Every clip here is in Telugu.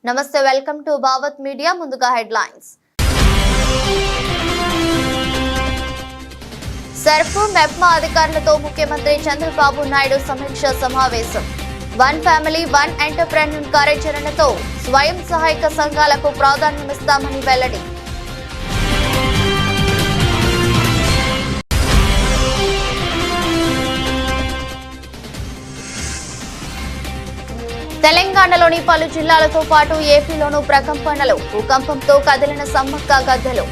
నమస్తే, వెల్కమ్ టు భావత్ మీడియా. ముందుగా హెడ్లైన్స్. సర్పు మెప్మా అధికారులతో ముఖ్యమంత్రి చంద్రబాబు నాయుడు సమీక్ష సమావేశం. వన్ ఫ్యామిలీ వన్ ఎంటర్‌ప్రెన్యూర్ కార్యాచరణతో స్వయం సహాయక సంఘాలకు ప్రాధాన్యమిస్తామని వెల్లడి. తెలంగాణలోని పలు జిల్లాలతో పాటు ఏపీలోనూ ప్రకంపనలు. భూకంపంతో కదిలిన సమ్మక్క గద్దెలు.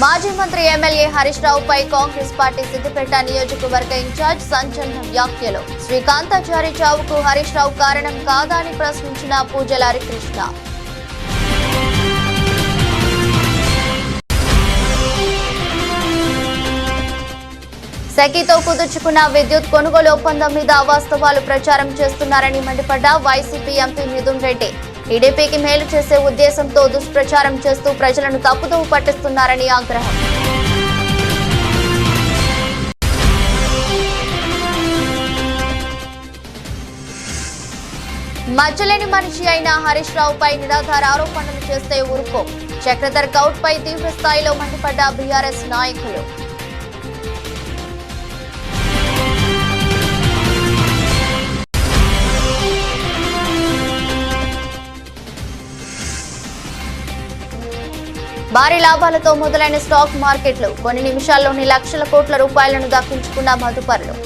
మాజీ మంత్రి ఎమ్మెల్యే హరీష్ రావుపై కాంగ్రెస్ పార్టీ సిద్దిపేట నియోజకవర్గ ఇన్ఛార్జ్ సంచలన వ్యాఖ్యలు. శ్రీకాంతాచారి చావుకు హరీష్ రావు కారణం కాదా అని ప్రశ్నించిన పూజల హరికృష్ణ. సెకీతో కుదుర్చుకున్న విద్యుత్ కొనుగోలు ఒప్పందం మీద అవాస్తవాలు ప్రచారం చేస్తున్నారని మండిపడ్డ వైసీపీ ఎంపీ మిథున్ రెడ్డి. టీడీపీకి మేలు చేసే ఉద్దేశంతో దుష్ప్రచారం చేస్తూ ప్రజలను తప్పుదోవ పట్టిస్తున్నారని ఆగ్రహం. మచ్చలేని మనిషి అయిన హరీష్ రావుపై నిరాధార ఆరోపణలు చేస్తే ఊరుకో. చక్రధర్ గౌడ్ పై తీవ్ర స్థాయిలో మండిపడ్డ బీఆర్ఎస్ నాయకులు. భారీ లాభాలతో మొదలైన స్టాక్ మార్కెట్లు. కొన్ని నిమిషాల్లోని లక్షల కోట్ల రూపాయలను దక్కించుకున్న మదుపరులు.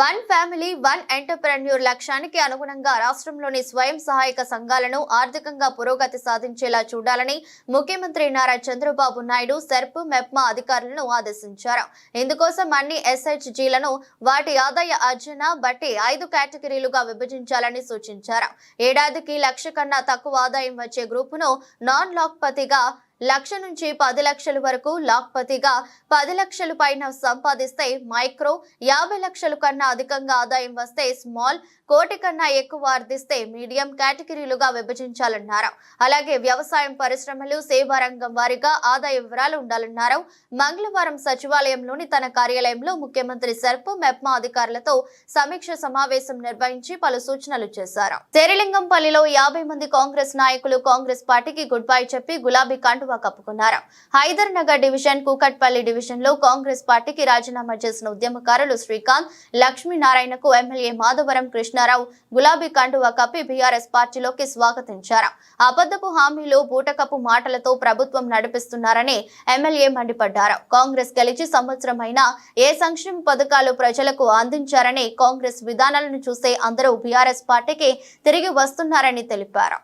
వన్ ఫ్యామిలీ వన్ ఎంటర్‌ప్రెన్యూర్ లక్ష్యానికి అనుగుణంగా రాష్ట్రంలోని స్వయం సహాయక సంఘాలను ఆర్థికంగా పురోగతి సాధించేలా చూడాలని ముఖ్యమంత్రి నారా చంద్రబాబు నాయుడు సర్పు మెప్మా అధికారులను ఆదేశించారు. ఇందుకోసం అన్ని ఎస్హెచ్జీలను వాటి ఆదాయ ఆర్జన బట్టి 5 కేటగిరీలుగా విభజించాలని సూచించారు. ఏడాదికి 1,00,000 కన్నా తక్కువ ఆదాయం వచ్చే గ్రూపును నాన్ లాక్పతిగా, 1,00,000 నుంచి 10 లక్షల వరకు లాక్పతిగా, 10 లక్షల పైన సంపాదిస్తే మైక్రో, 50 లక్షల కన్నా అధికంగా ఆదాయం వస్తే స్మాల్, 1 కోటి కన్నా ఎక్కువ ఆర్జిస్తే మీడియం కేటగిరీలుగా విభజించాలన్నారు. అలాగే వ్యవసాయం, పరిశ్రమలు, సేవా రంగం వారీగా ఆదాయ వివరాలు ఉండాలన్నారు. మంగళవారం సచివాలయంలోని తన కార్యాలయంలో ముఖ్యమంత్రి సర్పు మెప్మా అధికారులతో సమీక్ష సమావేశం నిర్వహించి పలు సూచనలు చేశారు. శేరిలింగంపల్లిలో 50 మంది కాంగ్రెస్ నాయకులు కాంగ్రెస్ పార్టీకి గుడ్ బై చెప్పి గులాబీ కండువా కప్పుకున్నారు. హైదర్ నగర్ డివిజన్, కూకట్పల్లి డివిజన్ లో కాంగ్రెస్ పార్టీకి రాజీనామా చేసిన ఉద్యమకారులు శ్రీకాంత్, లక్ష్మీనారాయణకు ఎమ్మెల్యే మాధవరం కృష్ణారావు గులాబీ కండువా కప్పి బీఆర్ఎస్ పార్టీలోకి స్వాగతించారు. అబద్ధపు హామీలు, బూటకపు మాటలతో ప్రభుత్వం నడిపిస్తున్నారని ఎమ్మెల్యే మండిపడ్డారు. కాంగ్రెస్ గెలిచి సంవత్సరం అయినా ఏ సంక్షేమ పథకాలు ప్రజలకు అందించారని, కాంగ్రెస్ విధానాలను చూసే అందరూ బీఆర్ఎస్ పార్టీకి తిరిగి వస్తున్నారని తెలిపారు.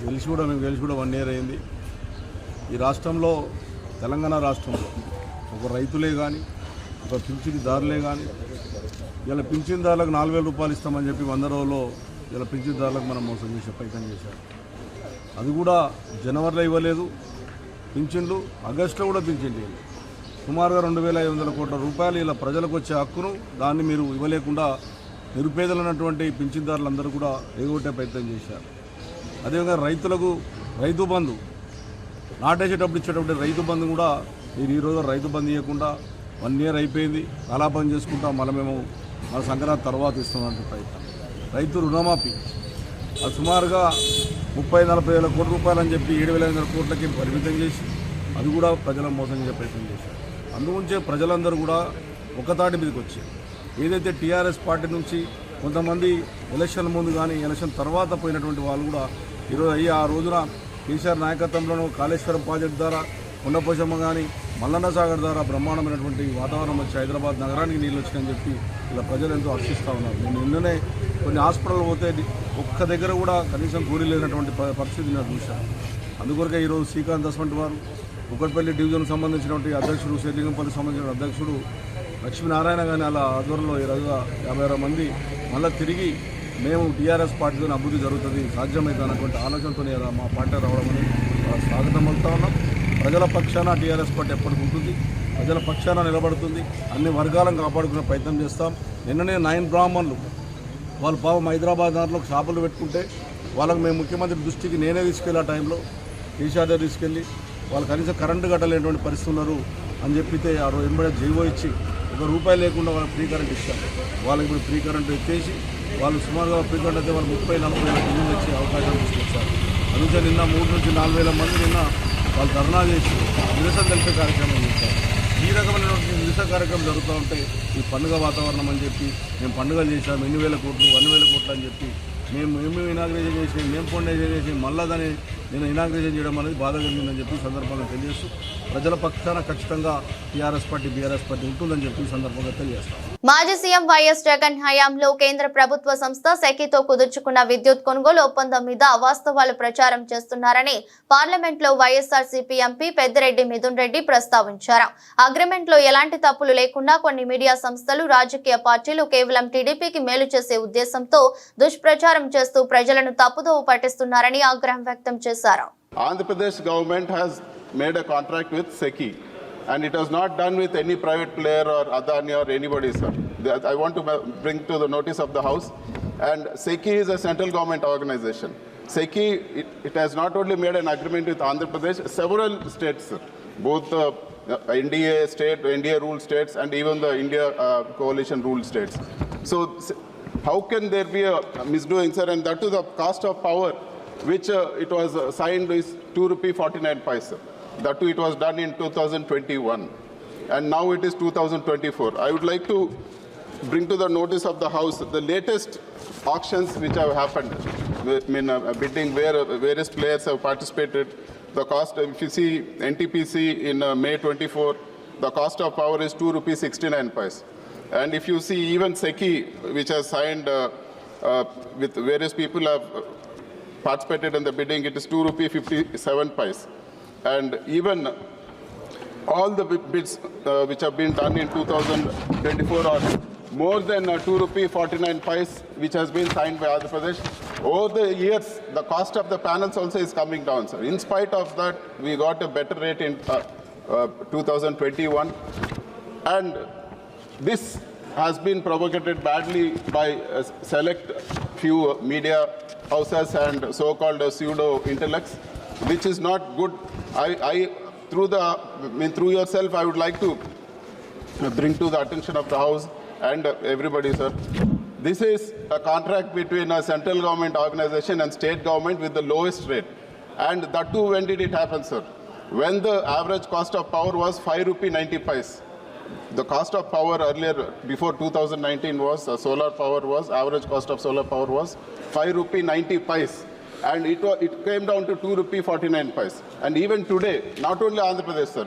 గెలిచి కూడా 1 ఇయర్ అయింది. ఈ రాష్ట్రంలో, తెలంగాణ రాష్ట్రంలో ఒక రైతులే కానీ, ఒక పింఛన్దారులే కానీ, ఇలా పింఛన్దారులకు 4,000 రూపాయలు ఇస్తామని చెప్పి 100 రోజుల్లో ఇలా పింఛన్దారులకు మనం మోసం చేసే ప్రయత్నం చేశారు. అది కూడా జనవరిలో ఇవ్వలేదు పింఛన్లు, ఆగస్టులో కూడా పింఛన్లు ఇవ్వలేదు. సుమారుగా 2,500 కోట్ల రూపాయలు ఇలా ప్రజలకు వచ్చే హక్కును దాన్ని మీరు ఇవ్వలేకుండా నిరుపేదలైనటువంటి పింఛన్దారులందరూ కూడా ఎగొట్టే ప్రయత్నం చేశారు. అదేవిధంగా రైతులకు రైతు బంధు నాటేసేటప్పుడు ఇచ్చేటప్పుడు రైతు బంధు కూడా మీరు ఈరోజు రైతు బంధు ఇవ్వకుండా 1 ఇయర్ అయిపోయింది, కాలాపం చేసుకుంటాం, మళ్ళీ మేము మన సంక్రాంతి తర్వాత ఇస్తున్నట్టు ప్రయత్నం. రైతు రుణమాఫీ అది సుమారుగా 30-40 వేల కోట్ల రూపాయలు అని చెప్పి 7,500 కోట్లకి పరిమితం చేసి అది కూడా ప్రజలను మోసం చేసే ప్రయత్నం చేశారు. అందుగురించే ప్రజలందరూ కూడా ఒకతాటి మీదకి వచ్చారు. ఏదైతే టీఆర్ఎస్ పార్టీ నుంచి కొంతమంది ఎలక్షన్ ముందు కానీ ఎలక్షన్ తర్వాత పోయినటువంటి వాళ్ళు కూడా ఈరోజు ఆ రోజున కేసీఆర్ నాయకత్వంలోనూ కాళేశ్వరం ప్రాజెక్టు ద్వారా, కొండపోచమ్మ కానీ, మల్లన్న సాగర్ ద్వారా బ్రహ్మాండమైనటువంటి వాతావరణం వచ్చి హైదరాబాద్ నగరానికి నీళ్ళు వచ్చినాయని చెప్పి ఇలా ప్రజలు ఎంతో హర్షిస్తూ ఉన్నారు. నేను నిన్ననే కొన్ని హాస్పిటల్ పోతే ఒక్క దగ్గర కూడా కనీసం కూలీ లేనటువంటి పరిస్థితి నేను చూశాను. అందుకొరకే ఈరోజు శ్రీకాంత్ దస్వంటి వారు, కూకట్పల్లి డివిజన్కు సంబంధించినటువంటి అధ్యక్షుడు, శేరిలింగంపల్లికి సంబంధించిన అధ్యక్షుడు లక్ష్మీనారాయణ కానీ అలా ఆధ్వర్యంలో ఈరోజుగా 56 మంది మళ్ళీ తిరిగి మేము టీఆర్ఎస్ పార్టీతో అభివృద్ధి జరుగుతుంది, సాధ్యమవుతుంది అన్నటువంటి ఆలోచనతో మా పార్టీ రావడం అనేది స్వాగతం పలుకుతా ఉన్నాం. ప్రజల పక్షాన టీఆర్ఎస్ పార్టీ ఎప్పటికి ఉంటుంది, ప్రజల పక్షాన నిలబడుతుంది, అన్ని వర్గాలను కాపాడుకునే ప్రయత్నం చేస్తాం. నిన్ననే 9 బ్రాహ్మణులు వాళ్ళు పాపం హైదరాబాద్ దాంట్లో షాపులు పెట్టుకుంటే వాళ్ళకి మేము ముఖ్యమంత్రి దృష్టికి నేనే తీసుకెళ్ళి ఆ టైంలో టీషార్టర్ తీసుకెళ్ళి వాళ్ళు కనీసం కరెంటు కట్టలేనటువంటి పరిస్థితులు ఉన్నారు అని చెప్పితే ఆ రోజు ఎంబడే జీవో ఇచ్చి ₹1 లేకుండా వాళ్ళకి ఫ్రీ కరెంట్ ఇస్తారు. వాళ్ళకి ఇప్పుడు ఫ్రీ కరెంట్ ఎత్తేసి వాళ్ళు సుమారుగా ఫ్రీ కరెంట్ అయితే వాళ్ళు 30-40 వేల బిల్లులు వచ్చే అవకాశం తీసుకొచ్చారు. అందుకే నిన్న 3 నుంచి 4 వేల మంది నిన్న వాళ్ళు ధర్నా చేసి నిరసన తెలిపే కార్యక్రమం చేశారు. ఈ రకమైనటువంటి నిరసన కార్యక్రమం జరుగుతూ ఉంటే ఈ పండుగ వాతావరణం అని చెప్పి మేము పండుగలు చేశాము, 8,000 కోట్లు 1,000 కోట్లు అని చెప్పి మేము ఇనాగ్రేషన్ చేసి మేము ఫౌండేషన్ చేసి మళ్ళీ దాన్ని నేను ఇనాగ్రేషన్ చేయడం అనేది బాధ కలిగిందని చెప్పి సందర్భంగా తెలియజేస్తూ ప్రజల పక్షాన ఖచ్చితంగా టీఆర్ఎస్ పార్టీ బీఆర్ఎస్ పార్టీ ఉంటుందని చెప్పి సందర్భంగా తెలియజేస్తాం. మాజీ సీఎం వైఎస్ జగన్ హయాంలో కేంద్ర ప్రభుత్వ సంస్థ సెకీతో కుదుర్చుకున్న విద్యుత్ కొనుగోలు ఒప్పందం మీద అవాస్తవాలు ప్రచారం చేస్తున్నారని పార్లమెంట్ లో వైఎస్ఆర్సీపీ ఎంపీ పెద్దిరెడ్డి మిథున్ రెడ్డి ప్రస్తావించారు. అగ్రిమెంట్ లో ఎలాంటి తప్పులు లేకుండా కొన్ని మీడియా సంస్థలు, రాజకీయ పార్టీలు కేవలం టీడీపీకి మేలు చేసే ఉద్దేశంతో దుష్ప్రచారం చేస్తూ ప్రజలను తప్పుదోవ పట్టిస్తున్నారని ఆగ్రహం వ్యక్తం చేశారు. Andhra Pradesh government has made a contract with SECI, and it was not done with any private player or Adani or anybody, sir. I want to bring to the notice of the House, and SECI is a central government organization. SECI, it has not only made an agreement with Andhra Pradesh, several states, sir. Both the NDA state, NDA ruled states, and even the India coalition ruled states. So how can there be a misdoing, sir? And that to the cost of power, which it was signed is ₹2.49. That too, it was done in 2021, and now it is 2024. I would like to bring to the notice of the House the latest auctions which have happened. Bidding where various players have participated. The cost, if you see NTPC in May 24, the cost of power is ₹2.69. And if you see even SECI, which has signed with various people have participated in the bidding, it is ₹2.57. And even all the bids which have been done in 2024 are more than ₹2.49, which has been signed by Andhra Pradesh. Over the years, the cost of the panels also is coming down, sir. In spite of that, we got a better rate in 2021. And this has been propagated badly by a select few media houses and so-called pseudo intellects, which is not good. Through yourself, I would like to bring to the attention of the House and everybody, sir. This is a contract between a central government organization and state government with the lowest rate. And that too, when did it happen, sir? When the average cost of power was ₹5.90. The cost of power earlier, before 2019, was solar power was, average cost of solar power was ₹5.90. And it came down to ₹2.49. And even today, not only Andhra Pradesh, sir,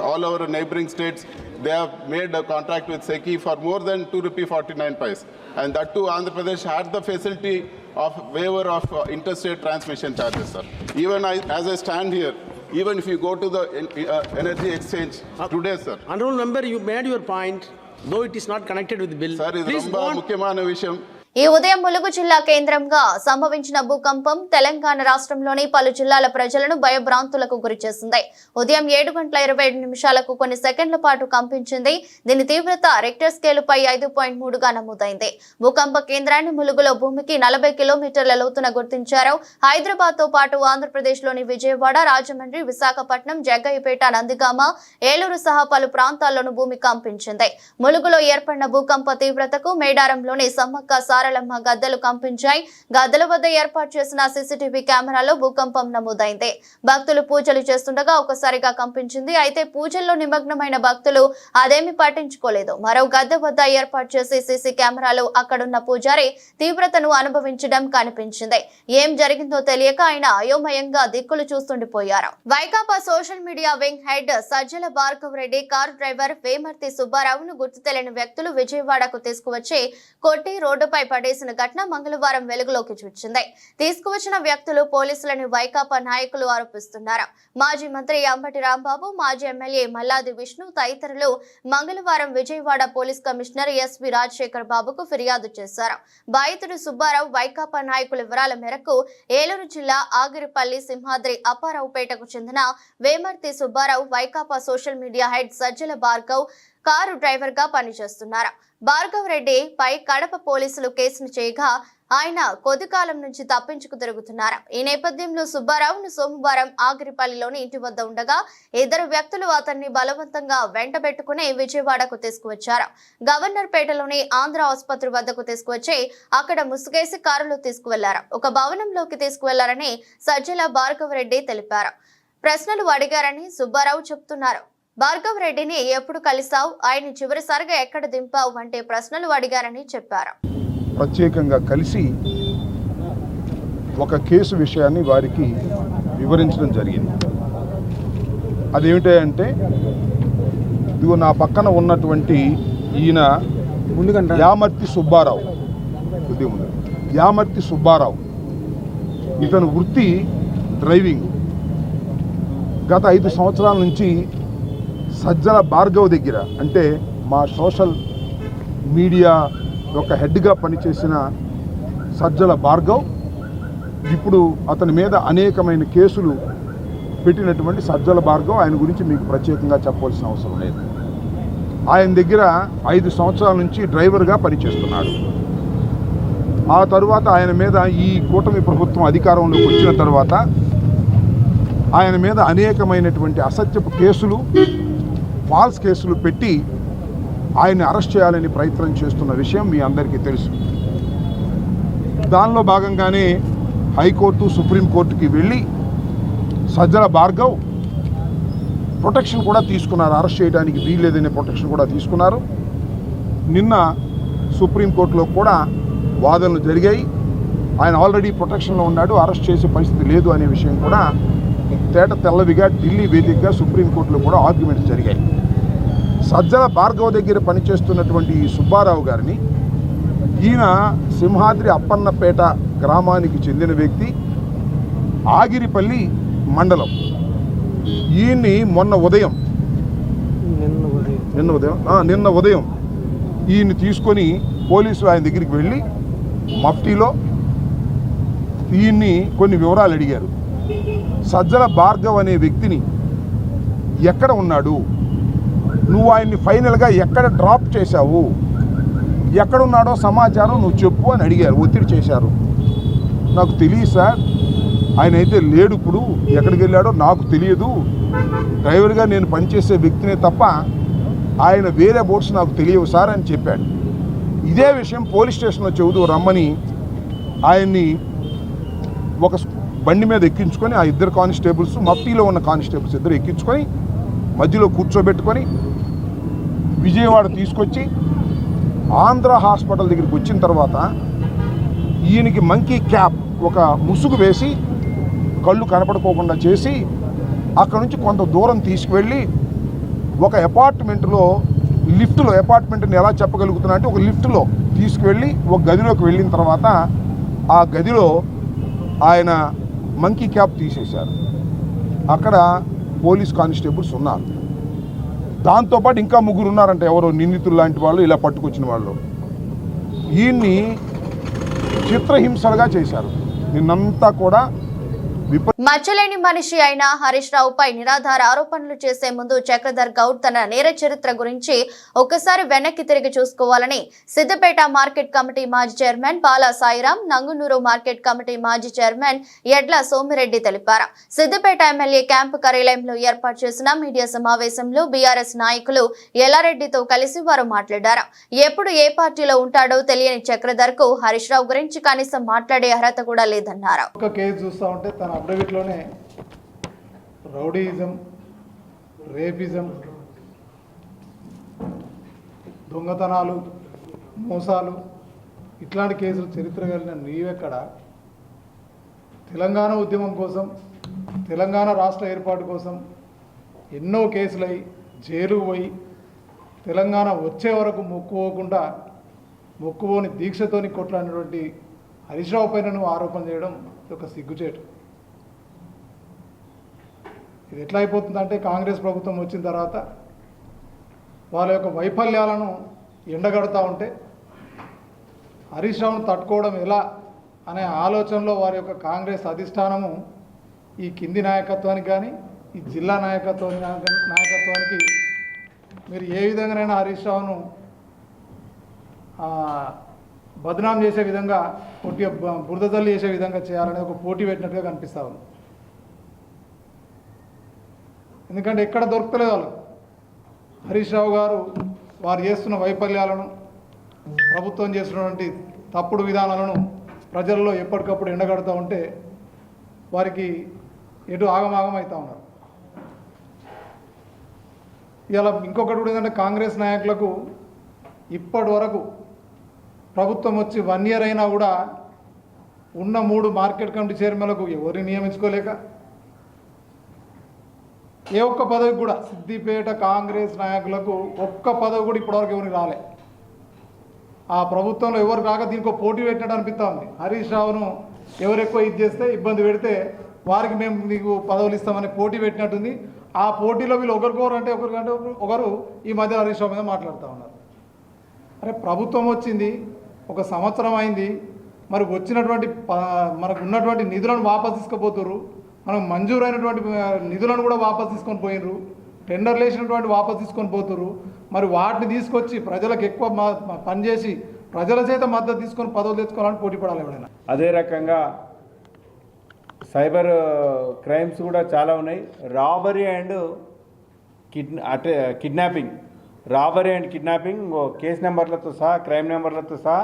all our neighboring states, they have made a contract with SECI for more than ₹2.49. And that too, Andhra Pradesh had the facility of waiver of interstate transmission charges, sir. Even as I stand here, even if you go to the energy exchange today, sir. Honorable member, you made your point, though it is not connected with the bill. Sir, ఇది ரொம்ப ముఖ్యమైన విషయం. ఈ ఉదయం ములుగు జిల్లా కేంద్రంగా సంభవించిన భూకంపం తెలంగాణ రాష్ట్రంలోని పలు జిల్లాల ప్రజలను భయభ్రాంతులకు గురిచేసింది. ఉదయం 7:27 కొన్ని సెకండ్ల పాటు కంపించింది. దీని తీవ్రత రిక్టర్ స్కేలుపై 5.3గా నమోదైంది. భూకంప కేంద్రాన్ని ములుగులో భూమికి 40 కిలోమీటర్ల లోతున గుర్తించారు. హైదరాబాద్ తో పాటు ఆంధ్రప్రదేశ్ లోని విజయవాడ, రాజమండ్రి, విశాఖపట్నం, జగ్గయ్యపేట, నందిగామ, ఏలూరు సహా పలు ప్రాంతాల్లోనూ భూమి కంపించింది. ములుగులో ఏర్పడిన భూకంప తీవ్రతకు మేడారంలోని సమ్మక్క సారలమ్మ గద్దెలు కంపించాయి. గద్దెల వద్ద ఏర్పాటు చేసిన సీసీటీవీ కెమెరాలో భూకంపం నమోదైంది. భక్తులు పూజలు చేస్తుండగా ఒకసారిగా కంపించింది. అయితే పూజల్లో నిమగ్నమైన భక్తులు అదేమి పట్టించుకోలేదు. మరో గద్దె వద్ద ఏర్పాటు చేసి సీసీ కెమెరాలో అక్కడున్న పూజారి తీవ్రతను అనుభవించడం కనిపించింది. ఏం జరిగిందో తెలియక ఆయన అయోమయంగా దిక్కులు చూస్తుండిపోయారు. Vaikapa social media wing head Sajjala Bhargav Reddy car driver Vemarthi సుబ్బారావును గుర్తు తెలియని వ్యక్తులు విజయవాడకు తీసుకువచ్చి కొట్టి రోడ్డుపై పడేసిన ఘటన మంగళవారం వెలుగులోకి వచ్చింది. తీసుకువచ్చిన వ్యక్తులు పోలీసులని వైకాపా నాయకులు ఆరోపిస్తున్నారు. మాజీ మంత్రి అంబటి రాంబాబు, మాజీ ఎమ్మెల్యే మల్లాది విష్ణు తదితరులు మంగళవారం Vijayawada police commissioner SV Rajasekhar బాబుకు ఫిర్యాదు చేశారు. బాధితుడు సుబ్బారావు వైకాపా నాయకుల వివరాల మేరకు ఏలూరు జిల్లా ఆగిరిపల్లి సింహాద్రి అప్పారావుపేటకు చెందిన Vemarthi Subbarao Vaikapa social media head Sajjala Bhargav car driver గా పనిచేస్తున్నారు. భార్గవ్ రెడ్డి పై కడప పోలీసులు కేసును చేయగా ఆయన కొద్ది కాలం నుంచి తప్పించుకు తిరుగుతున్నారు. ఈ నేపథ్యంలో సుబ్బారావును సోమవారం ఆగిరిపల్లిలోని ఇంటి వద్ద ఉండగా ఇద్దరు వ్యక్తులు అతన్ని బలవంతంగా వెంటబెట్టుకుని విజయవాడకు తీసుకువచ్చారు. గవర్నర్ పేటలోని ఆంధ్ర ఆసుపత్రి వద్దకు తీసుకువచ్చి అక్కడ ముసుగేసి కారులో తీసుకువెళ్లారు. ఒక భవనంలోకి తీసుకువెళ్లారని సజ్జల భార్గవ్ రెడ్డి తెలిపారు. ప్రశ్నలు అడిగారని సుబ్బారావు చెప్తున్నారు. భార్గవ్ రెడ్డిని ఎప్పుడు కలిసావు, ఆయన చివరిసారిగా ఎక్కడ దింపావు వంటి ప్రశ్నలు అడిగారని చెప్పారు. ప్రత్యేకంగా కలిసి ఒక కేసు విషయాన్ని వారికి వివరించడం జరిగింది. అదేమిటంటే ఇదిగో నా పక్కన ఉన్నటువంటి ఈయన యామర్తి సుబ్బారావు, యామర్తి సుబ్బారావు ఇతను వృత్తి డ్రైవింగ్. గత 5 సంవత్సరాల నుంచి సజ్జల భార్గవ్ దగ్గర, అంటే మా సోషల్ మీడియా యొక్క హెడ్గా పనిచేసిన సజ్జల భార్గవ్ ఇప్పుడు అతని మీద అనేకమైన కేసులు పెట్టినటువంటి సజ్జల భార్గవ్, ఆయన గురించి మీకు ప్రత్యేకంగా చెప్పవలసిన అవసరం లేదు. ఆయన దగ్గర 5 సంవత్సరాల నుంచి డ్రైవర్గా పనిచేస్తున్నాడు. ఆ తరువాత ఆయన మీద ఈ కూటమి ప్రభుత్వం అధికారంలోకి వచ్చిన తర్వాత ఆయన మీద అనేకమైనటువంటి అసత్యపు కేసులు, ఫాల్స్ కేసులు పెట్టి ఆయన్ని అరెస్ట్ చేయాలని ప్రయత్నం చేస్తున్న విషయం మీ అందరికీ తెలుసు. దానిలో భాగంగానే హైకోర్టు, సుప్రీంకోర్టుకి వెళ్ళి సజ్జల భార్గవ్ ప్రొటెక్షన్ కూడా తీసుకున్నారు. అరెస్ట్ చేయడానికి వీల్లేదనే ప్రొటెక్షన్ కూడా తీసుకున్నారు. నిన్న సుప్రీంకోర్టులో కూడా వాదనలు జరిగాయి. ఆయన ఆల్రెడీ ప్రొటెక్షన్లో ఉన్నాడు, అరెస్ట్ చేసే పరిస్థితి లేదు అనే విషయం కూడా తేట తెల్లవిగా ఢిల్లీ వేదికగా సుప్రీంకోర్టులో కూడా ఆర్గ్యుమెంట్స్ జరిగాయి. సజ్జల భార్గవ్ దగ్గర పనిచేస్తున్నటువంటి ఈ సుబ్బారావు గారిని, ఈయన సింహాద్రి అప్పన్నపేట గ్రామానికి చెందిన వ్యక్తి, ఆగిరిపల్లి మండలం. ఈయన్ని నిన్న ఉదయం ఈయన్ని తీసుకొని పోలీసులు ఆయన దగ్గరికి వెళ్ళి మఫ్టీలో ఈయన్ని కొన్ని వివరాలు అడిగారు. సజ్జల భార్గవ్ అనే వ్యక్తిని ఎక్కడ ఉన్నాడు, నువ్వు ఆయన్ని ఫైనల్గా ఎక్కడ డ్రాప్ చేశావు, ఎక్కడున్నాడో సమాచారం నువ్వు చెప్పు అని అడిగారు, ఒత్తిడి చేశారు. నాకు తెలియదు సార్, ఆయన అయితే లేడు, ఇప్పుడు ఎక్కడికి వెళ్ళాడో నాకు తెలియదు, డ్రైవర్గా నేను పనిచేసే వ్యక్తినే తప్ప ఆయన వేరే బోట్స్ నాకు తెలియవు సార్ అని చెప్పాడు. ఇదే విషయం పోలీస్ స్టేషన్లో చెబుతూ రమ్మని ఆయన్ని ఒక బండి మీద ఎక్కించుకొని ఆ ఇద్దరు కానిస్టేబుల్స్, మఫ్టీలో ఉన్న కానిస్టేబుల్స్ ఇద్దరు ఎక్కించుకొని మధ్యలో కూర్చోబెట్టుకొని విజయవాడ తీసుకొచ్చి ఆంధ్ర హాస్పిటల్ దగ్గరికి వచ్చిన తర్వాత ఈయనకి మంకీ క్యాప్, ఒక ముసుగు వేసి కళ్ళు కనపడుకోకుండా చేసి అక్కడ నుంచి కొంత దూరం తీసుకువెళ్ళి ఒక అపార్ట్మెంట్లో లిఫ్ట్లో, అపార్ట్మెంట్ని ఎలా చెప్పగలుగుతున్నా అంటే ఒక లిఫ్ట్లో తీసుకువెళ్ళి ఒక గదిలోకి వెళ్ళిన తర్వాత ఆ గదిలో ఆయన మంకీ క్యాప్ తీసేశారు. అక్కడ పోలీస్ కానిస్టేబుల్స్ ఉన్నారు. దాంతోపాటు ఇంకా 3 ఉన్నారంట, ఎవరో నిందితులు లాంటి వాళ్ళు, ఇలా పట్టుకొచ్చిన వాళ్ళు. ఈయన్ని చిత్రహింసలుగా చేశారు. నిన్నంతా కూడా మచ్చలేని మనిషి అయిన హరీష్ రావుపై నిరాధార ఆరోపణలు చేసే ముందు చక్రధర్ గౌడ్ తన నేర చరిత్ర గురించి ఒక్కసారి వెనక్కి తిరిగి చూసుకోవాలని సిద్దిపేట మార్కెట్ కమిటీ మాజీ చైర్మన్ పాలా సాయిరాం, నంగునూరు మార్కెట్ కమిటీ మాజీ చైర్మన్ ఎడ్ల సోమిరెడ్డి తెలిపారు. సిద్దిపేట ఎమ్మెల్యే క్యాంపు కార్యాలయంలో ఏర్పాటు చేసిన మీడియా సమావేశంలో బీఆర్ఎస్ నాయకులు ఎల్లారెడ్డితో కలిసి వారు మాట్లాడారు. ఎప్పుడు ఏ పార్టీలో ఉంటాడో తెలియని చక్రధర్ కు హరీష్ రావు గురించి కనీసం మాట్లాడే అర్హత కూడా లేదన్నారు. అఫిడవిట్లోనే రౌడీయిజం, రేపిజం, దొంగతనాలు, మోసాలు ఇట్లాంటి కేసులు చరిత్ర కలిగిన నీవెక్కడ? తెలంగాణ ఉద్యమం కోసం, తెలంగాణ రాష్ట్ర ఏర్పాటు కోసం ఎన్నో కేసులై జైలుకు పోయి తెలంగాణ వచ్చే వరకు మొక్కుపోని దీక్షతోని కొట్లాడినటువంటి హరీష్ రావు పైన నువ్వు ఆరోపణ చేయడం ఒక సిగ్గుచేటు. ఇది ఎట్లా అయిపోతుందంటే కాంగ్రెస్ ప్రభుత్వం వచ్చిన తర్వాత వాళ్ళ యొక్క వైఫల్యాలను ఎండగడతా ఉంటే హరీష్ రావును తట్టుకోవడం ఎలా అనే ఆలోచనలో వారి యొక్క కాంగ్రెస్ అధిష్టానము ఈ కింది నాయకత్వానికి కానీ ఈ జిల్లా నాయకత్వానికి మీరు ఏ విధంగానైనా హరీష్ రావును బదనాం చేసే విధంగా బురద తల్లి చేసే విధంగా చేయాలనేది ఒక పోటీ పెట్టినట్టుగా కనిపిస్తూ ఉంది. ఎందుకంటే ఎక్కడ దొరకలేదు వాళ్ళు. హరీష్ రావు గారు వారు చేస్తున్న వైఫల్యాలను, ప్రభుత్వం చేస్తున్నటువంటి తప్పుడు విధానాలను ప్రజల్లో ఎప్పటికప్పుడు ఎండగడుతూ ఉంటే వారికి ఎటు ఆగమాగం అవుతూ ఉన్నారు. ఇలా ఇంకొకటి కూడా ఏంటంటే కాంగ్రెస్ నాయకులకు ఇప్పటి వరకు ప్రభుత్వం వచ్చి 1 year అయినా కూడా ఉన్న 3 మార్కెట్ కమిటీ చైర్మన్లకు ఎవరిని నియమించుకోలేక, ఏ ఒక్క పదవికి కూడా సిద్దిపేట కాంగ్రెస్ నాయకులకు ఒక్క పదవి కూడా ఇప్పటివరకు ఎవరికి రాలే. ఆ ప్రభుత్వంలో ఎవరు రాక దీనికి పోటీ పెట్టినట్టు అనిపిస్తూ ఉంది. హరీష్ రావును ఎవరు ఎక్కువ ఇది చేస్తే ఇబ్బంది పెడితే వారికి మేము నీకు పదవులు ఇస్తామని పోటీ పెట్టినట్టుంది. ఆ పోటీలో వీళ్ళు ఒకరికొకరు ఒకరు ఈ మధ్య హరీష్ రావు మీద మాట్లాడుతూ ఉన్నారు. అరే ప్రభుత్వం వచ్చింది, 1 సంవత్సరం అయింది, మరి వచ్చినటువంటి మనకు ఉన్నటువంటి నిధులను వాపసు తీసుకుపోతుర్రు. మనకు మంజూరైనటువంటి నిధులను కూడా వాపసు తీసుకొని పోయినరు. టెండర్లు వేసినటువంటి వాపసు తీసుకొని పోతుర్రు. మరి వాటిని తీసుకొచ్చి ప్రజలకు ఎక్కువ పనిచేసి ప్రజల చేత మద్దతు తీసుకొని పదవులు తెచ్చుకోవాలని పోటీ పడాలి ఎవరైనా. అదే రకంగా సైబర్ క్రైమ్స్ కూడా చాలా ఉన్నాయి. Robbery and kidnapping, robbery and kidnapping case నెంబర్లతో సహా, క్రైమ్ నెంబర్లతో సహా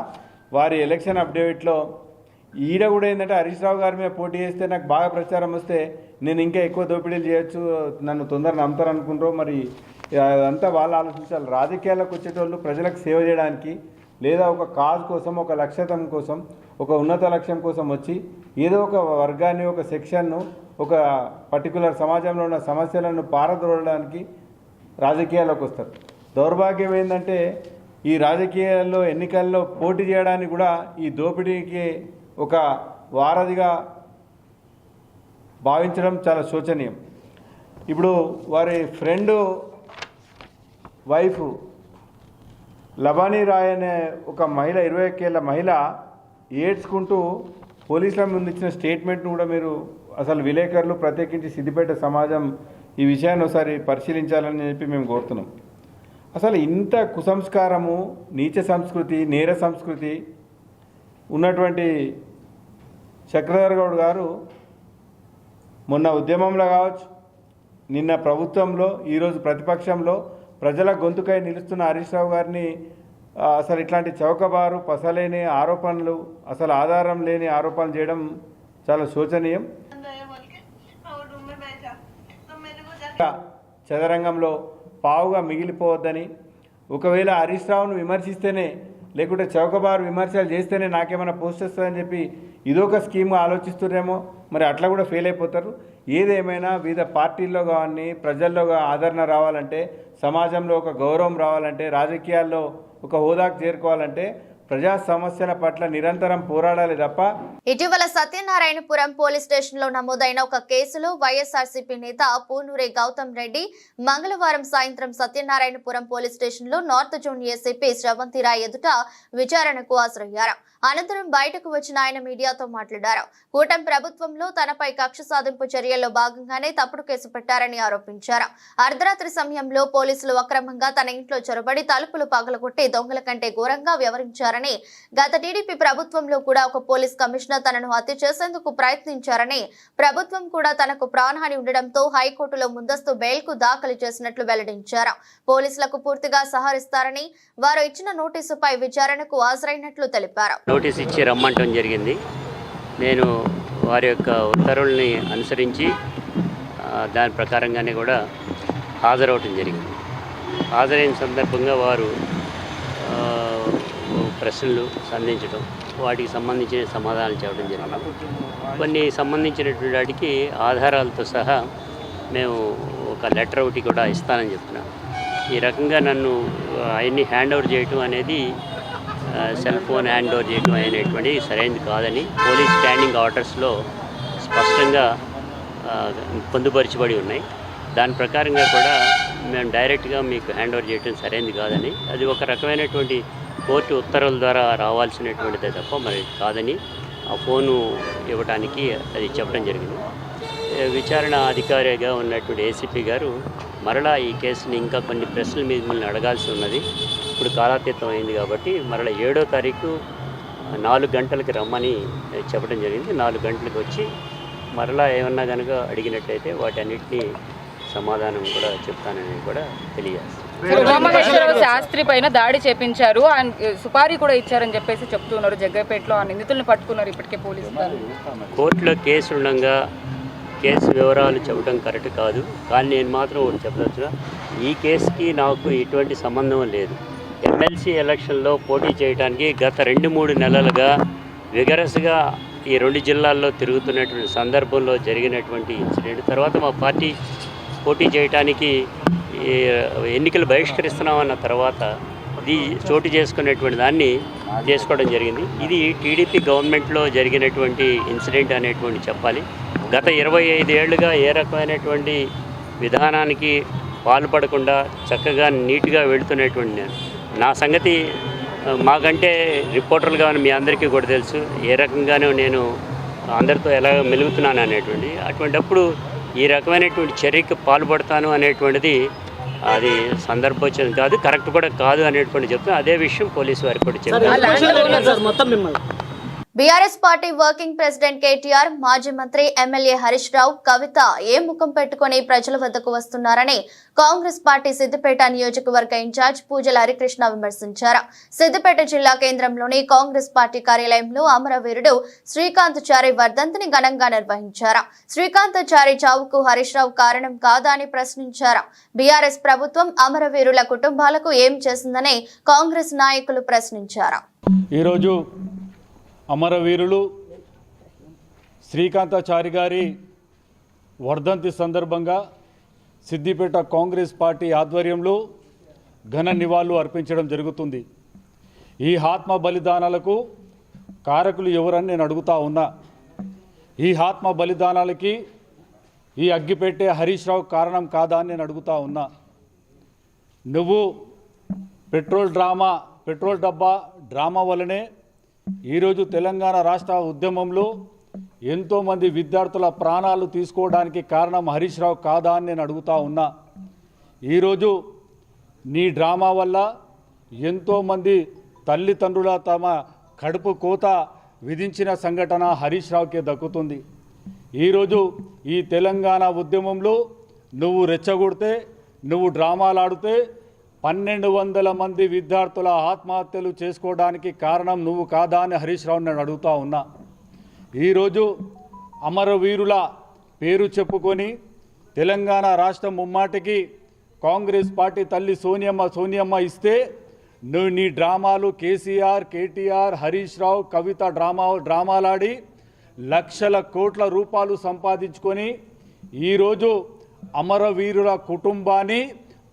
వారి ఎలక్షన్ అఫిడవిట్లో ఈడ కూడా ఏంటంటే హరీష్ రావు గారి మీద పోటీ చేస్తే నాకు బాగా ప్రచారం వస్తే నేను ఇంకా ఎక్కువ దోపిడీలు చేయొచ్చు, నన్ను తొందరగా నమ్ముతారు అనుకుంటారో మరి అదంతా వాళ్ళు ఆలోచించాలి. రాజకీయాలకు వచ్చేటోళ్ళు ప్రజలకు సేవ చేయడానికి లేదా ఒక కాజ్ కోసం, ఒక లక్ష్యం కోసం, ఒక ఉన్నత లక్ష్యం కోసం వచ్చి ఏదో ఒక వర్గాన్ని, ఒక సెక్షన్ను, ఒక పర్టికులర్ సమాజంలో ఉన్న సమస్యలను పారద్రోలడానికి రాజకీయాల్లోకి వస్తారు. దౌర్భాగ్యం ఏంటంటే ఈ రాజకీయాల్లో ఎన్నికల్లో పోటీ చేయడానికి కూడా ఈ దోపిడీకి ఒక వారధిగా భావించడం చాలా శోచనీయం. ఇప్పుడు వారి ఫ్రెండ్ వైఫ్ లబానీ రాయ్ అనే ఒక మహిళ, 21 ఏళ్ల మహిళ ఏడ్చుకుంటూ పోలీసుల ముందు ఇచ్చిన స్టేట్మెంట్ను కూడా మీరు అసలు విలేకరులు, ప్రత్యేకించి సిద్దిపేట సమాజం ఈ విషయాన్ని ఒకసారి పరిశీలించాలని చెప్పి మేము కోరుతున్నాం. అసలు ఇంత కుసంస్కారము, నీచ సంస్కృతి, నేర సంస్కృతి ఉన్నటువంటి చక్రధర్ గౌడ్ గారు మొన్న ఉద్యమంలో కావచ్చు, నిన్న ప్రభుత్వంలో, ఈరోజు ప్రతిపక్షంలో ప్రజల గొంతుకై నిలుస్తున్న హరీష్ రావు గారిని అసలు ఇట్లాంటి చౌకబారు, పసలేని ఆరోపణలు, అసలు ఆధారం లేని ఆరోపణలు చేయడం చాలా శోచనీయం. చదరంగంలో పావుగా మిగిలిపోవద్దని, ఒకవేళ హరీష్ రావును విమర్శిస్తేనే, లేకుంటే చౌకబారు విమర్శలు చేస్తేనే నాకేమైనా పోస్ట్ వస్తుందని చెప్పి ఇదొక స్కీమ్ ఆలోచిస్తున్నారేమో. మరి అట్లా కూడా ఫెయిల్ అయిపోతారు. ఏదేమైనా వివిధ పార్టీల్లో కానీ ప్రజల్లో ఆదరణ రావాలంటే, సమాజంలో ఒక గౌరవం రావాలంటే, రాజకీయాల్లో ఒక హోదాకు చేరుకోవాలంటే ప్రజా సమస్యల పట్ల నిరంతరం పోరాడాలి తప్ప. ఇటీవల సత్యనారాయణపురం పోలీస్ స్టేషన్ లో నమోదైన ఒక కేసులో వైఎస్ఆర్సీపీ నేత పూనూరి గౌతమ్ రెడ్డి మంగళవారం సాయంత్రం సత్యనారాయణపురం పోలీస్ స్టేషన్ లో నార్త్ జోన్ ఏసీపీ శ్రవంతిరాయ్ ఎదుట విచారణకు హాజరయ్యారు. అనంతరం బయటకు వచ్చిన ఆయన మీడియాతో మాట్లాడారు. కూటమి ప్రభుత్వంలో తనపై కక్ష సాధింపు చర్యల్లో భాగంగానే తప్పుడు కేసు పెట్టారని ఆరోపించారు. అర్ధరాత్రి సమయంలో పోలీసులు అక్రమంగా తన ఇంట్లో చొరబడి తలుపులు పగలగొట్టి దొంగల కంటే ఘోరంగా వ్యవహరించారని, గత టీడీపీ ప్రభుత్వంలో కూడా ఒక పోలీస్ కమిషనర్ తనను హత్య చేసేందుకు ప్రయత్నించారని, ప్రభుత్వం కూడా తనకు ప్రాణహాని ఉండడంతో హైకోర్టులో ముందస్తు బెయిల్ కు దాఖలు చేసినట్లు వెల్లడించారు. పోలీసులకు పూర్తిగా సహకరిస్తారని, వారు ఇచ్చిన నోటీసుపై విచారణకు హాజరైనట్లు తెలిపారు. నోటీస్ ఇచ్చి రమ్మంటం జరిగింది. నేను వారి యొక్క ఉత్తర్వుల్ని అనుసరించి దాని ప్రకారంగానే కూడా హాజరవటం జరిగింది. హాజరైన సందర్భంగా వారు ప్రశ్నలు సంధించడం, వాటికి సంబంధించిన సమాధానాలు చెప్పడం జరిగింది. కొన్ని సంబంధించినటువంటి వాటికి ఆధారాలతో సహా మేము ఒక లెటర్ ఒకటి కూడా ఇస్తానని చెప్తున్నాం. ఈ రకంగా నన్ను అవన్నీ హ్యాండ్ ఓవర్ చేయటం అనేది, సెల్ ఫోన్ హ్యాండ్ ఓవర్ చేయడం అనేటువంటి సరైనది కాదని పోలీస్ స్టాండింగ్ ఆర్డర్స్లో స్పష్టంగా పొందుపరచబడి ఉన్నాయి. దాని ప్రకారంగా కూడా మేము డైరెక్ట్గా మీకు హ్యాండ్ ఓవర్ చేయడం సరైనది కాదని, అది ఒక రకమైనటువంటి కోర్టు ఉత్తర్వుల ద్వారా రావాల్సినటువంటిదే తప్ప మరి కాదని ఆ ఫోను ఇవ్వడానికి అది చెప్పడం జరిగింది. విచారణ అధికారిగా ఉన్నటువంటి ఏసీపీ గారు మరలా ఈ కేసుని ఇంకా కొన్ని ప్రశ్నలు మిమ్మల్ని అడగాల్సి ఉన్నది. ఇప్పుడు కాలాతీతం అయింది కాబట్టి మరలా 7వ తారీఖు 4 గంటలకి రమ్మని చెప్పడం జరిగింది. 4 గంటలకు వచ్చి మరలా ఏమన్నా కనుక అడిగినట్టయితే వాటన్నిటినీ సమాధానం కూడా చెప్తానని కూడా తెలియజేస్తాను. ఉమామహేశ్వరరావు శాస్త్రి పైన దాడి చేపించారు, ఆయన సుపారీ కూడా ఇచ్చారని చెప్పేసి చెప్తున్నారు. జగ్గపేటలో ఆ నిందితులను పట్టుకున్నారు ఇప్పటికే పోలీసులు. కోర్టులో కేసు ఉండగా కేసు వివరాలు చెప్పడం కరెక్ట్ కాదు. కానీ నేను మాత్రం ఒకటి చెప్పదలుచున్నా, ఈ కేసుకి నాకు ఎటువంటి సంబంధం లేదు. ఎమ్మెల్సీ ఎలక్షన్లో పోటీ చేయడానికి గత 2-3 నెలలుగా విగరస్గా ఈ 2 జిల్లాల్లో తిరుగుతున్నటువంటి సందర్భంలో జరిగినటువంటి ఇన్సిడెంట్ తర్వాత మా పార్టీ పోటీ చేయడానికి ఎన్నికలు బహిష్కరిస్తున్నామన్న తర్వాత ఇది చోటు చేసుకునేటువంటి దాన్ని చేసుకోవడం జరిగింది. ఇది టీడీపీ గవర్నమెంట్లో జరిగినటువంటి ఇన్సిడెంట్ అనేటువంటి చెప్పాలి. గత 25 ఏళ్లుగా ఏ రకమైనటువంటి విధానానికి పాల్పడకుండా చక్కగా నీట్గా వెళుతున్నటువంటి నేను నా సంగతి మాకంటే రిపోర్టర్లుగా మీ అందరికీ కూడా తెలుసు ఏ రకంగానూ నేను అందరితో ఎలా మెలుగుతున్నాను అనేటువంటి. అటువంటిప్పుడు ఈ రకమైనటువంటి చర్యకి పాల్పడతాను అనేటువంటిది అది సందర్భోచితం కాదు, కరెక్ట్ కూడా కాదు అనేటువంటి చెప్తాను. అదే విషయం పోలీసు వారికి కూడా చెప్పారు. BRS party working president KTR, మాజీ మంత్రి ఎమ్మెల్యే హరీష్ రావు, కవిత ఏ ముఖం పెట్టుకుని ప్రజల వద్దకు వస్తున్నారని కాంగ్రెస్ పార్టీ సిద్దిపేట నియోజకవర్గ ఇన్ఛార్జ్ పూజల హరికృష్ణ విమర్శించారు. సిద్దిపేట జిల్లా కేంద్రంలోని కాంగ్రెస్ పార్టీ కార్యాలయంలో అమరవీరుడు శ్రీకాంతాచారి వర్ధంతిని ఘనంగా నిర్వహించారు. శ్రీకాంతాచారి చావుకు హరీష్ రావు కారణం కాదా అని ప్రశ్నించారు. బీఆర్ఎస్ ప్రభుత్వం అమరవీరుల కుటుంబాలకు ఏం చేసిందని కాంగ్రెస్ నాయకులు ప్రశ్నించారు. ఈరోజు అమరవీరులు శ్రీకాంతాచారి గారి వర్ధంతి సందర్భంగా సిద్దిపేట కాంగ్రెస్ పార్టీ ఆధ్వర్యంలో ఘన నివాళులు అర్పించడం జరుగుతుంది. ఈ ఆత్మ బలిదానాలకు కారకులు ఎవరని నేను అడుగుతా ఉన్నా. ఈ ఆత్మ బలిదానాలకి ఈ అగ్గిపెట్టే హరీష్ రావు కారణం కాదా అని నేను అడుగుతా ఉన్నా. నువ్వు పెట్రోల్ డబ్బా డ్రామా వల్లనే ఈరోజు తెలంగాణ రాష్ట్ర ఉద్యమంలో ఎంతోమంది విద్యార్థుల ప్రాణాలు తీసుకోవడానికి కారణం హరీష్ రావు కాదా అని నేను అడుగుతా ఉన్నా. ఈరోజు నీ డ్రామా వల్ల ఎంతోమంది తల్లిదండ్రుల తమ కడుపు కోత విధించిన సంఘటన హరీష్ రావుకే దక్కుతుంది. ఈరోజు ఈ తెలంగాణ ఉద్యమంలో నువ్వు రెచ్చగొడితే, నువ్వు డ్రామాలాడితే 1200 మంది విద్యార్థుల ఆత్మహత్యలు చేసుకోవడానికి కారణం నువ్వు కాదా అని హరీష్ రావు నేను అడుగుతా ఉన్నా. ఈరోజు అమరవీరుల పేరు చెప్పుకొని తెలంగాణ రాష్ట్రం ముమ్మాటికి కాంగ్రెస్ పార్టీ తల్లి సోనియమ్మ ఇస్తే నువ్వు నీ డ్రామాలు కేసీఆర్, కేటీఆర్, హరీష్ రావు, కవిత డ్రామాలాడి లక్షల కోట్ల రూపాయలు సంపాదించుకొని ఈరోజు అమరవీరుల కుటుంబాన్ని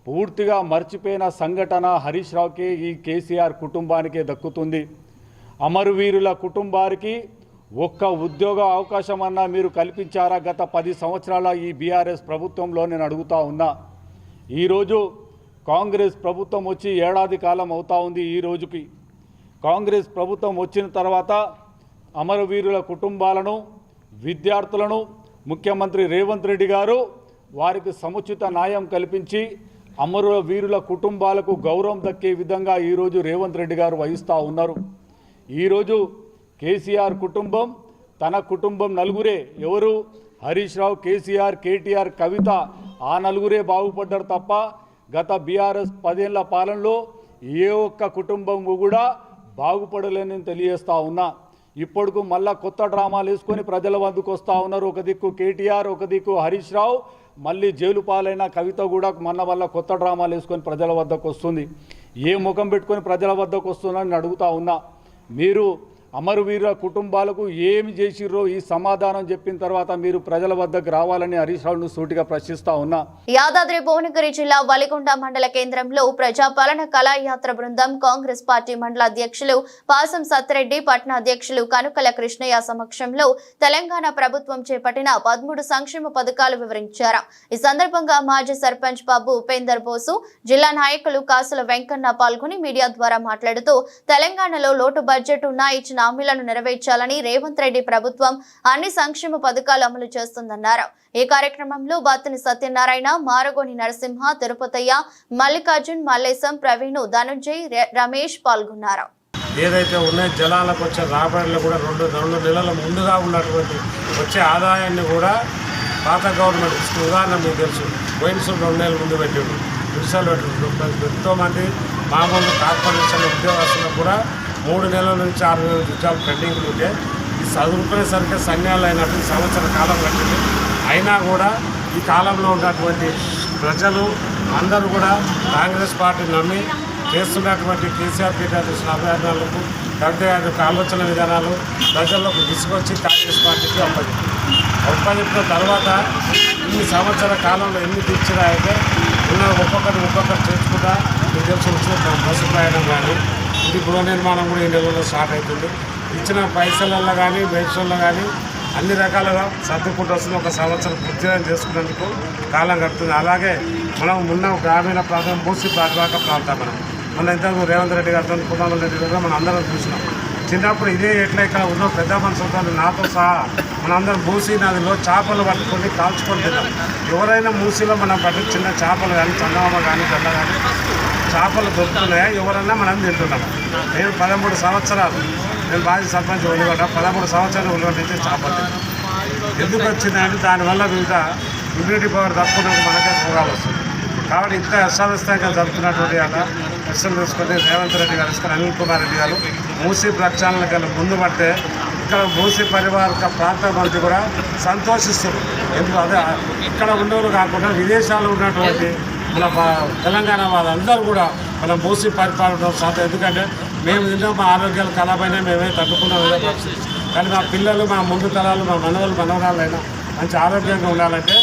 పూర్తిగా మర్చిపోయిన సంఘటన హరీష్ రావుకి, ఈ కేసీఆర్ కుటుంబానికే దక్కుతుంది. అమరవీరుల కుటుంబానికి ఒక్క ఉద్యోగ అవకాశం అన్నా మీరు కల్పించారా గత 10 సంవత్సరాల ఈ బీఆర్ఎస్ ప్రభుత్వంలో నేను అడుగుతా ఉన్నా. ఈరోజు కాంగ్రెస్ ప్రభుత్వం వచ్చి ఏడాది కాలం అవుతా ఉంది. ఈ రోజుకి కాంగ్రెస్ ప్రభుత్వం వచ్చిన తర్వాత అమరవీరుల కుటుంబాలను, విద్యార్థులను ముఖ్యమంత్రి రేవంత్ రెడ్డి గారు వారికి సముచిత న్యాయం కల్పించి అమరవీరుల కుటుంబాలకు గౌరవం దక్కే విధంగా ఈరోజు రేవంత్ రెడ్డి గారు వహిస్తూ ఉన్నారు. ఈరోజు కేసీఆర్ కుటుంబం, తన కుటుంబం నలుగురే, ఎవరు హరీష్ రావు, కేసీఆర్, కేటీఆర్, కవిత, ఆ నలుగురే బాగుపడ్డారు తప్ప గత బీఆర్ఎస్ 10 ఏళ్ల పాలనలో ఏ ఒక్క కుటుంబం కూడా బాగుపడలేని తెలియజేస్తూ ఉన్నా. ఇప్పటికు మళ్ళా కొత్త డ్రామాలు వేసుకొని ప్రజల వద్దకు వస్తూ ఉన్నారు. ఒక దిక్కు కేటీఆర్, ఒక దిక్కు హరీష్ రావు, మళ్ళీ జైలు పాలైన కవిత కూడా మొన్న వల్ల కొత్త డ్రామాలు వేసుకొని ప్రజల వద్దకు వస్తుంది. ఏ ముఖం పెట్టుకొని ప్రజల వద్దకు వస్తున్నారని అడుగుతా ఉన్నా. మీరు అమరవీరుల కుటుంబాలకు ఏమి చేసిర్రో ఈ సమాధానం చెప్పిన తర్వాత మీరు ప్రజల వద్దకు రావాలని హరీష్ రావును సూటిగా ప్రశ్నిస్తా ఉన్నా. యాదాద్రి భువనగిరి జిల్లా వలిగొండ మండల కేంద్రంలో ప్రజాపాలన కళాయాత్ర బృందం కాంగ్రెస్ పార్టీ మండల అధ్యక్షులు పాసం సత్రెడ్డి, పట్న అధ్యక్షులు కనుకల కృష్ణయ్య సమక్షంలో తెలంగాణ ప్రభుత్వం చేపట్టిన 13 సంక్షేమ పథకాలు వివరించారు. ఈ సందర్భంగా మాజీ సర్పంచ్ బాబు ఉపేందర్ బోసు, జిల్లా నాయకులు కాసుల వెంకన్న పాల్గొని మీడియా ద్వారా మాట్లాడుతూ తెలంగాణలో లోటు బడ్జెట్ ఉన్నా ఇచ్చిన ఇచ్చిన హామీలను నెరవేర్చాలని రేవంత్ రెడ్డి ప్రభుత్వం అన్ని సంక్షేమ పథకాలు అమలు చేస్తుందన్నారు. ఈ కార్యక్రమంలో బత్తిని సత్యనారాయణ, మారగోని నరసింహ, తిరుపతయ్య, మల్లికార్జున్, మల్లేశం, ప్రవీణ్, ధనుంజయ్, రమేష్ పాల్గొన్నారు. ఏదైతే ఉన్నాయో జలాలకు వచ్చే రాబడిలో కూడా రెండు నెలల ముందుగా ఉన్నటువంటి వచ్చే ఆదాయాన్ని కూడా పాత గవర్నమెంట్ ఇస్తుంది. ఉదాహరణ మీకు తెలుసు, వైన్స్ 2 నెలల ముందు పెట్టాడు, విషయాలు పెట్టాడు. ఎంతోమంది మామూలు కార్పొరేషన్ ఉద్యోగస్తులకు కూడా 3 నెలల నుంచి 6 నెలల ఉద్యోగాలు పెండింగ్లు ఉంటే ఈ చదువుకునేసరికి సన్యాలు అయినట్టు సంవత్సర కాలం పట్టింది. అయినా కూడా ఈ కాలంలో ఉన్నటువంటి ప్రజలు అందరూ కూడా కాంగ్రెస్ పార్టీ నమ్మి చేస్తున్నటువంటి కేసీఆర్ పీఠ చేసిన అభియానాలకు కవిత ఆలోచన విధానాలు ప్రజలకు తీసుకొచ్చి కాంగ్రెస్ పార్టీకి అప్పచెప్పిన తర్వాత ఈ సంవత్సర కాలంలో ఎన్ని తెచ్చినా అయితే ఉన్న ఒక్కొక్కరు చేర్చుకుంటా మీకు తెలిసి వచ్చిన బస్సు ప్రయాణం కానీ ఇది గృహ నిర్మాణం కూడా ఈ నెలలో స్టార్ట్ అవుతుంది. ఇచ్చిన పైసలలో కానీ పెన్షన్లో కానీ అన్ని రకాలుగా సర్దుకుంటూ వస్తుంది. ఒక సంవత్సరం పూర్తిగా చేసుకున్నందుకు కాలం గడుపుతుంది. అలాగే మనం ఉన్న గ్రామీణ ప్రాంతం మూసి పరివాహక ప్రాంతం మన ఇంతకు రేవంత్ రెడ్డి గారితో, కుమార్ రెడ్డి గారితో మనం అందరం చూసినాం. చిన్నప్పుడు ఇదే ఎట్లా ఇక్కడ ఉన్న పెద్ద మనుషులతో నాతో సహా మనందరం మూసీ నదిలో చేపలు పట్టుకొని కాల్చుకొని తిన్నాం. ఎవరైనా మూసీలో మనం పట్టి చిన్న చేపలు కానీ చందమామ కానీ గల్ల కానీ చేపలు దొరుకుతున్నాయా ఎవరన్నా మనం తింటున్నాం. నేను 13 సంవత్సరాలు నేను మాజీ సర్పంచ్ ఉల్లిగడ్డ 13 సంవత్సరాలు ఉల్లిగడ్డ నుంచి చేపలు తిన్నాను. ఎందుకు వచ్చిందంటే దానివల్ల వివిధ ఇమ్యూనిటీ పవర్ తక్కువ మనకే రోగాలు వస్తుంది. కాబట్టి ఇంత అశాస్త్రంగా జరుగుతున్నటువంటి అలా దర్శనం తీసుకొని రేవంత్ రెడ్డి గారు ఇస్తారు, అనిల్ కుమార్ రెడ్డి గారు మూసీ ప్రక్షాళన కన్నా ముందు పడితే ఇక్కడ మూసీ పరివారక ప్రాంత మంత్రి కూడా సంతోషిస్తారు. ఎందుకు అదే ఇక్కడ ఉండేవాళ్ళు కాకుండా విదేశాల్లో ఉన్నటువంటి మన తెలంగాణ వాళ్ళందరూ కూడా మన మూసీ పరిపాలన సాధ్యం. ఎందుకంటే మేము తిన్నా మా ఆరోగ్యాలు ఖరాబైనా మేమే తట్టుకున్నాం ఏదో పరిస్థితి. కానీ మా పిల్లలు, మా ముందు తరాలు, మా మనవరాలైనా మంచి ఆరోగ్యంగా ఉండాలంటే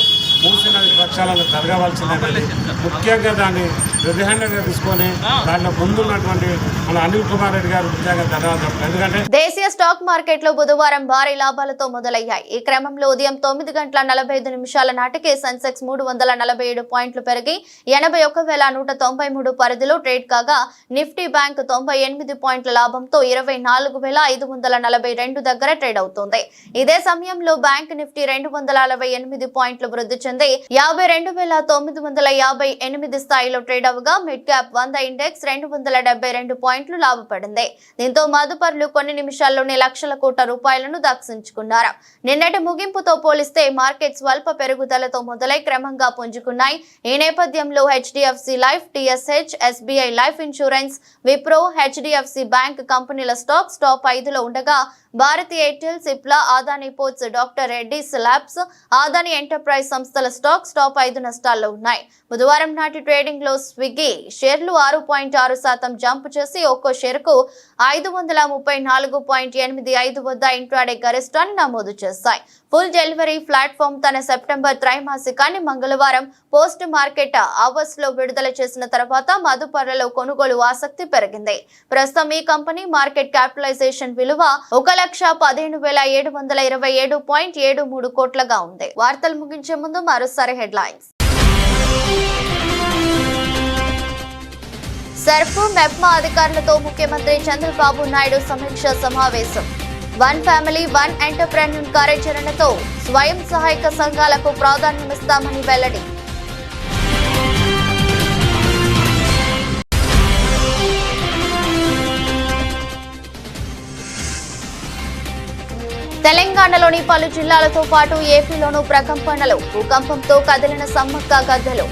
మూసీ నది ప్రక్షాళన జరగవలసిందని ముఖ్యంగా దాన్ని హృదయంగా తీసుకొని దాంట్లో ముందున్నటువంటి మన అనిల్ కుమార్ రెడ్డి గారు ముఖ్యంగా ధన్యవాదాలు. ఎందుకంటే దేశీయ స్టాక్ మార్కెట్ లో బుధవారం భారీ లాభాలతో మొదలయ్యాయి. ఈ క్రమంలో ఉదయం 9:45 నాటికి సెన్సెక్స్ 347 పాయింట్లు పెరిగి 81,193 పరిధిలో ట్రేడ్ కాగా నిఫ్టీ బ్యాంక్ 98 పాయింట్ల లాభంతో 24,542 దగ్గర ట్రేడ్ అవుతోంది. ఇదే సమయంలో బ్యాంక్ నిఫ్టీ 248 పాయింట్లు వృద్ధి చెంది 52,958 స్థాయిలో ట్రేడ్ అవగా మిడ్ క్యాప్ 100 ఇండెక్స్ 272 పాయింట్లు లాభపడింది. దీంతో మదుపరులు కొన్ని నిమిషాల్లోనే లక్షల కోట్ల రూపాయలను దక్కించుకున్నారు. నిన్నటి ముగింపుతో పోలిస్తే మార్కెట్ స్వల్ప పెరుగుదలతో మొదలై క్రమంగా పుంజుకున్నాయి. ఈ నేపథ్యంలో HDFC life, TSH, SBI life insurance, Wipro, HDFC bank కంపెనీల స్టాక్స్ టాప్ 5లో ఉండగా Bharti Airtel, Cipla, Adani ports, doctor Reddy's labs, Adani enterprise సంస్థల స్టాక్స్ టాప్ 5 నష్టాల్లో ఉన్నాయి. బుధవారం నాటి ట్రేడింగ్ లో స్విగ్గీ షేర్లు 6.6% జంప్ చేసి ఒక్కో షేరుకు 534.85 వద్ద ఇంట్రాడే గరిష్టాన్ని నమోదు చేశాయి. ఫుల్ డెలివరీ ప్లాట్ఫామ్ తన సెప్టెంబర్ త్రైమాసికాన్ని మంగళవారం పోస్ట్ మార్కెట్ అవర్స్ లో విడుదల చేసిన తర్వాత మదుపర్లలో కొనుగోలు ఆసక్తి పెరిగింది. ప్రస్తుతం ఈ కంపెనీ మార్కెట్ క్యాపిటలైజేషన్ విలువ 1,15,727.73 కోట్లుగా ఉంది. వార్తలు ముగించే ముందు మరోసారి హెడ్లైన్స్. సర్ఫ్, మెప్మా అధికారులతో ముఖ్యమంత్రి చంద్రబాబు నాయుడు సమీక్ష సమావేశం. వన్ ఫ్యామిలీ వన్ ఎంటర్ప్రెన్యూర్ కార్యాచరణతో స్వయం సహాయక సంఘాలకు ప్రాధాన్యమిస్తామని వెల్లడి. తెలంగాణలోని పలు జిల్లాలతో పాటు ఏపీలోనూ ప్రకంపనలు. భూకంపంతో కదిలిన సమ్మక్క గద్దెలు.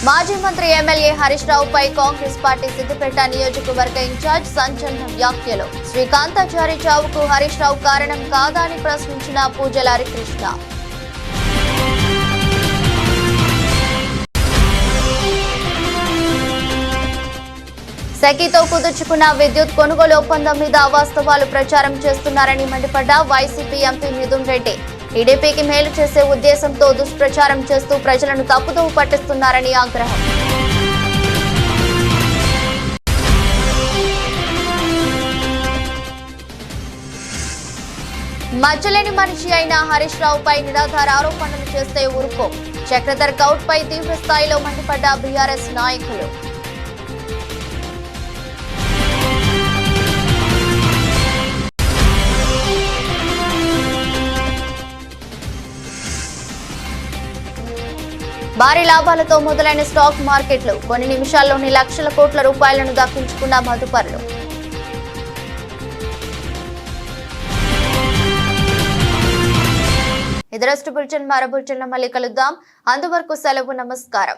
మాజీ మంత్రి ఎమ్మెల్యే హరీష్ రావుపై కాంగ్రెస్ పార్టీ సిద్దిపేట నియోజకవర్గ ఇన్ఛార్జ్ సంచలన వ్యాఖ్యలు. శ్రీకాంతాచారి చావుకు హరీష్ రావు కారణం కాదా అని ప్రశ్నించిన పూజల హరికృష్ణ. సెకీతో కుదుర్చుకున్న విద్యుత్ కొనుగోలు ఒప్పందం మీద అవాస్తవాలు ప్రచారం చేస్తున్నారని మండిపడ్డ వైసీపీ ఎంపీ మిథున్ రెడ్డి. టీడీపీకి మేలు చేసే ఉద్దేశంతో దుష్ప్రచారం చేస్తూ ప్రజలను తప్పుదోవ పట్టిస్తున్నారని ఆగ్రహం. మచ్చలేని మనిషి అయిన హరీష్ రావుపై నిరాధార ఆరోపణలు చేస్తే ఊరుకో. చక్రధర్ గౌడ్ పై తీవ్ర స్థాయిలో మండిపడ్డ బీఆర్ఎస్ నాయకులు. భారీ లాభాలతో మొదలైన స్టాక్ మార్కెట్లు కొన్ని నిమిషాల్లోనే లక్షల కోట్ల రూపాయలను దక్కించుకున్న మదుపరులు. ఇదరస్ట్ బులెటిన్ మరో బులెటిన్లో మళ్ళీ కలుద్దాం. అంతవరకు సెలవు. నమస్కారం.